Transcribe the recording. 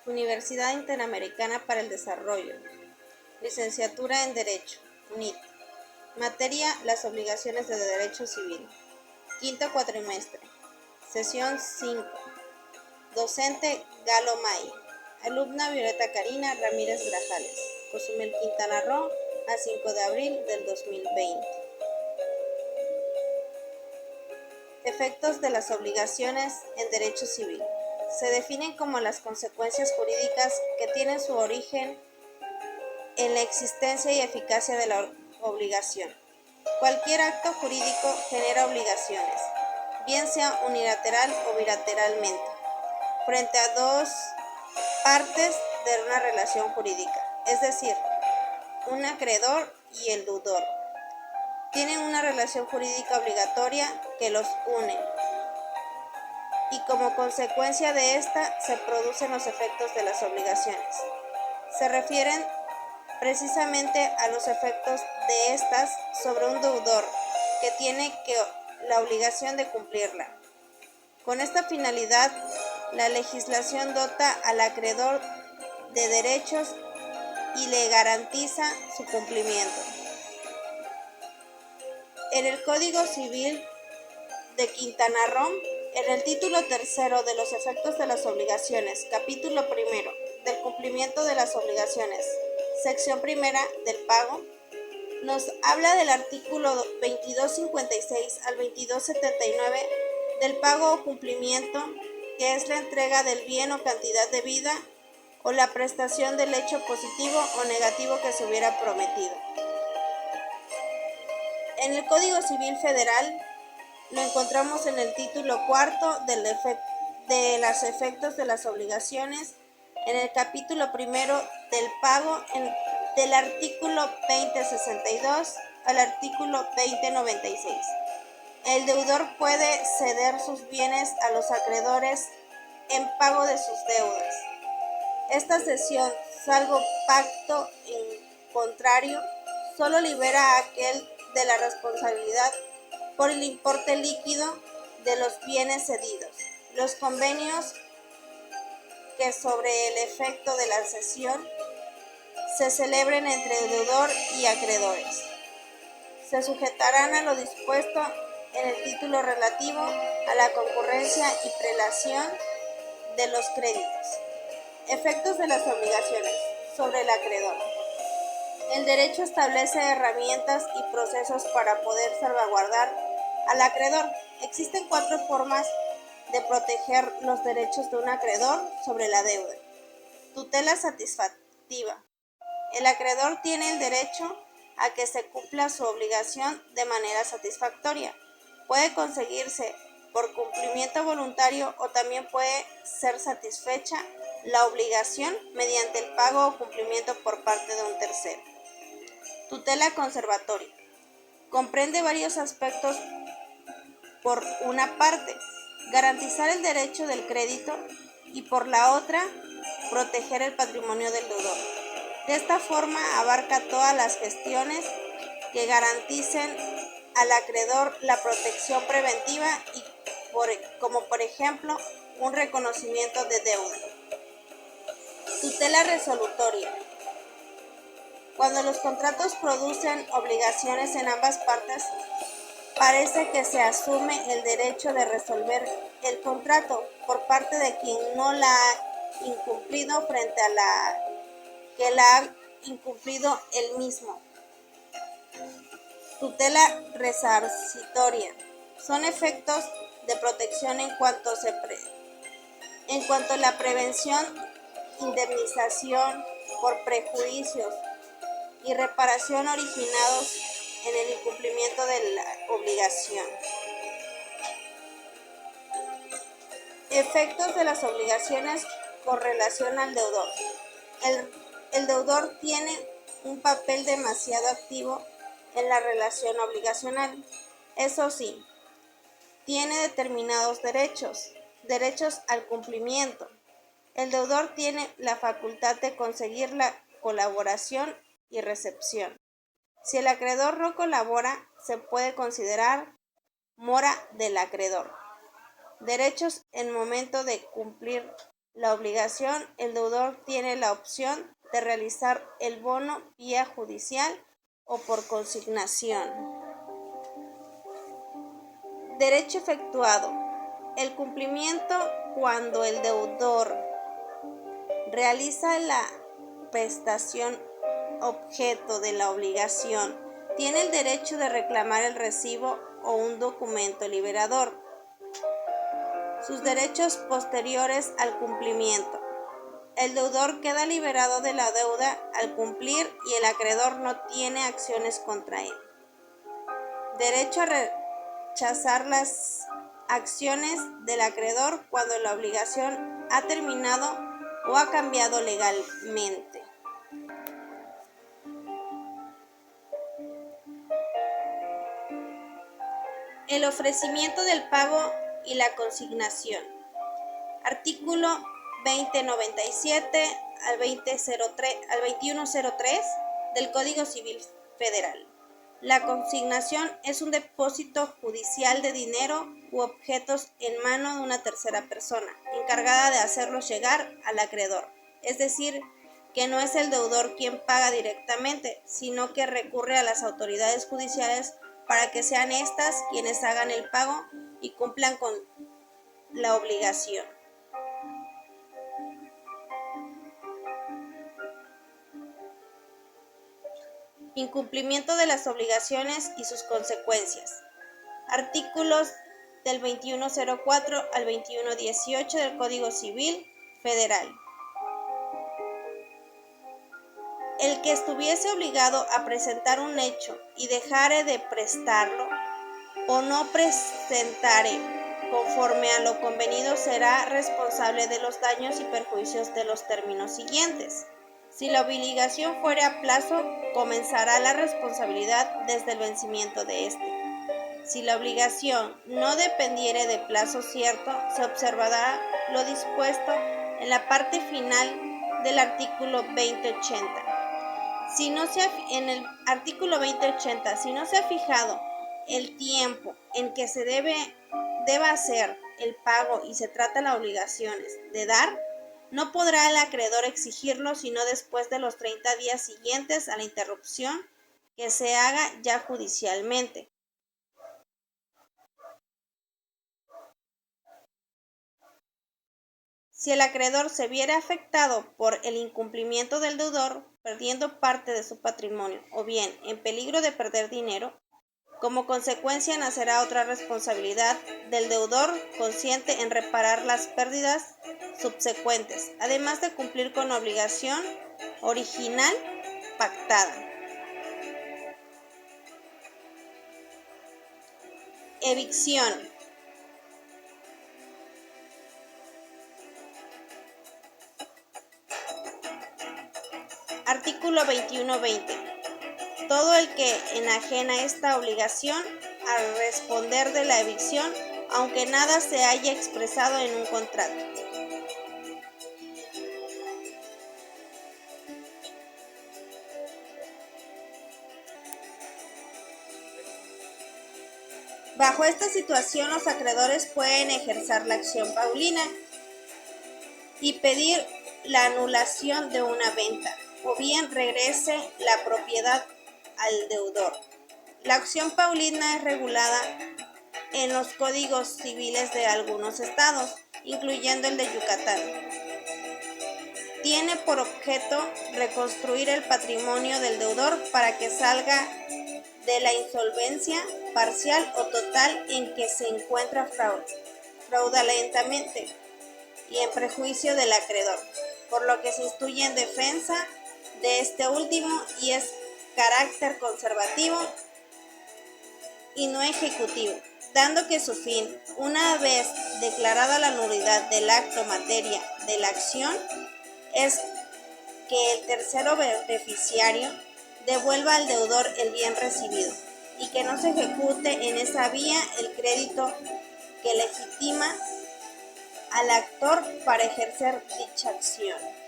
Universidad Interamericana para el Desarrollo. Licenciatura en Derecho, UNIT. Materia: las obligaciones de derecho civil. Quinto cuatrimestre. Sesión 5. Docente: Galo May. Alumna: Violeta Karina Ramírez Grajales. Cozumel, Quintana Roo, a 5 de abril del 2020. Efectos de las obligaciones en derecho civil. Se definen como las consecuencias jurídicas que tienen su origen en la existencia y eficacia de la obligación. Cualquier acto jurídico genera obligaciones, bien sea unilateral o bilateralmente, frente a dos partes de una relación jurídica, es decir, un acreedor y el deudor. Tienen una relación jurídica obligatoria que los une, y como consecuencia de esta se producen los efectos de las obligaciones. Se refieren precisamente a los efectos de estas sobre un deudor que tiene la obligación de cumplirla. Con esta finalidad, la legislación dota al acreedor de derechos y le garantiza su cumplimiento. En el Código Civil de Quintana Roo, en el título tercero de los efectos de las obligaciones, capítulo primero, del cumplimiento de las obligaciones, sección primera del pago, nos habla del artículo 2256 al 2279 del pago o cumplimiento, que es la entrega del bien o cantidad debida o la prestación del hecho positivo o negativo que se hubiera prometido. En el Código Civil Federal lo encontramos en el título cuarto de los efectos de las obligaciones, en el capítulo primero del pago, del artículo 2062 al artículo 2096. El deudor puede ceder sus bienes a los acreedores en pago de sus deudas. Esta cesión, salvo pacto en contrario, solo libera a aquel de la responsabilidad por el importe líquido de los bienes cedidos. Los convenios que sobre el efecto de la cesión se celebren entre deudor y acreedores se sujetarán a lo dispuesto en el título relativo a la concurrencia y prelación de los créditos. Efectos de las obligaciones sobre el acreedor. El derecho establece herramientas y procesos para poder salvaguardar al acreedor. Existen 4 formas de proteger los derechos de un acreedor sobre la deuda. Tutela satisfactiva. El acreedor tiene el derecho a que se cumpla su obligación de manera satisfactoria. Puede conseguirse por cumplimiento voluntario o también puede ser satisfecha la obligación mediante el pago o cumplimiento por parte de un tercero. Tutela conservatoria. Comprende varios aspectos. Por una parte, garantizar el derecho del crédito y por la otra, proteger el patrimonio del deudor. De esta forma abarca todas las gestiones que garanticen al acreedor la protección preventiva como por ejemplo un reconocimiento de deuda. Tutela resolutoria. Cuando los contratos producen obligaciones en ambas partes, parece que se asume el derecho de resolver el contrato por parte de quien no la ha incumplido frente a la que la ha incumplido el mismo. Tutela resarcitoria. Son efectos de protección en cuanto a la prevención, indemnización por prejuicios y reparación originados en el incumplimiento de la obligación. Efectos de las obligaciones con relación al deudor. El deudor tiene un papel demasiado activo en la relación obligacional. Eso sí, tiene determinados derechos al cumplimiento. El deudor tiene la facultad de conseguir la colaboración y recepción. Si el acreedor no colabora, se puede considerar mora del acreedor. Derechos en momento de cumplir la obligación, el deudor tiene la opción de realizar el bono vía judicial o por consignación. Derecho efectuado. El cumplimiento cuando el deudor realiza la prestación objeto de la obligación, tiene el derecho de reclamar el recibo o un documento liberador. Sus derechos posteriores al cumplimiento. El deudor queda liberado de la deuda al cumplir y el acreedor no tiene acciones contra él. Derecho a rechazar las acciones del acreedor cuando la obligación ha terminado o ha cambiado legalmente. El ofrecimiento del pago y la consignación. Artículo 2097 al 2103 del Código Civil Federal. La consignación es un depósito judicial de dinero u objetos en mano de una tercera persona, encargada de hacerlos llegar al acreedor. Es decir, que no es el deudor quien paga directamente, sino que recurre a las autoridades judiciales para que sean estas quienes hagan el pago y cumplan con la obligación. Incumplimiento de las obligaciones y sus consecuencias. Artículos del 2104 al 2118 del Código Civil Federal. El que estuviese obligado a presentar un hecho y dejare de prestarlo o no presentare conforme a lo convenido será responsable de los daños y perjuicios de los términos siguientes. Si la obligación fuere a plazo, comenzará la responsabilidad desde el vencimiento de éste. Si la obligación no dependiere de plazo cierto, se observará lo dispuesto en la parte final del artículo 2080. En el artículo 2080, si no se ha fijado el tiempo en que se deba hacer el pago y se trata de obligaciones de dar, no podrá el acreedor exigirlo sino después de los 30 días siguientes a la interrupción que se haga ya judicialmente. Si el acreedor se viera afectado por el incumplimiento del deudor, perdiendo parte de su patrimonio o bien en peligro de perder dinero, como consecuencia nacerá otra responsabilidad del deudor consciente en reparar las pérdidas subsecuentes, además de cumplir con la obligación original pactada. Evicción. Artículo 2120. Todo el que enajena esta obligación al responder de la evicción, aunque nada se haya expresado en un contrato. Bajo esta situación, los acreedores pueden ejercer la acción paulina y pedir la anulación de una venta, o bien regrese la propiedad al deudor. La acción paulina es regulada en los códigos civiles de algunos estados, incluyendo el de Yucatán. Tiene por objeto reconstruir el patrimonio del deudor para que salga de la insolvencia parcial o total en que se encuentra fraudulentamente y en prejuicio del acreedor, por lo que se instruye en defensa de este último y es carácter conservativo y no ejecutivo, dando que su fin, una vez declarada la nulidad del acto materia de la acción, es que el tercero beneficiario devuelva al deudor el bien recibido y que no se ejecute en esa vía el crédito que legitima al actor para ejercer dicha acción.